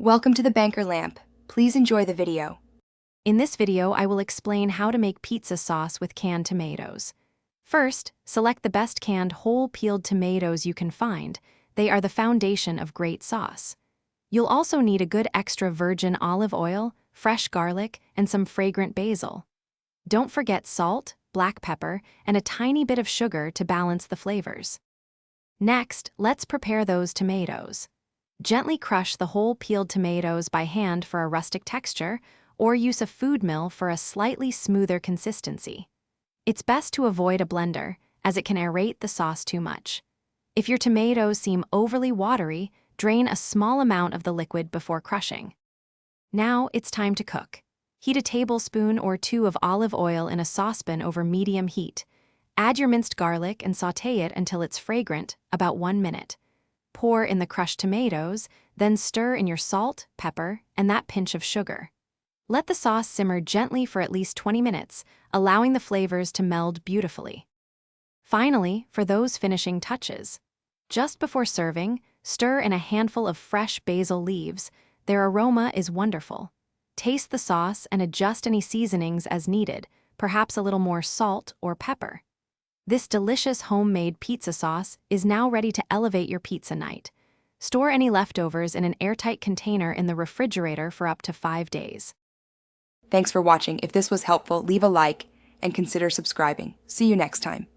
Welcome to the Banker Lamp. Please enjoy the video. In this video, I will explain how to make pizza sauce with canned tomatoes. First, select the best canned whole peeled tomatoes you can find. They are the foundation of great sauce. You'll also need a good extra virgin olive oil, fresh garlic, and some fragrant basil. Don't forget salt, black pepper, and a tiny bit of sugar to balance the flavors. Next, let's prepare those tomatoes. Gently crush the whole peeled tomatoes by hand for a rustic texture, or use a food mill for a slightly smoother consistency. It's best to avoid a blender, as it can aerate the sauce too much. If your tomatoes seem overly watery, drain a small amount of the liquid before crushing. Now it's time to cook. Heat a tablespoon or two of olive oil in a saucepan over medium heat. Add your minced garlic and sauté it until it's fragrant, about 1 minute. Pour in the crushed tomatoes, then stir in your salt, pepper, and that pinch of sugar. Let the sauce simmer gently for at least 20 minutes, allowing the flavors to meld beautifully. Finally, for those finishing touches, just before serving, stir in a handful of fresh basil leaves. Their aroma is wonderful. Taste the sauce and adjust any seasonings as needed, perhaps a little more salt or pepper. This delicious homemade pizza sauce is now ready to elevate your pizza night. Store any leftovers in an airtight container in the refrigerator for up to 5 days. Thanks for watching. If this was helpful, leave a like and consider subscribing. See you next time.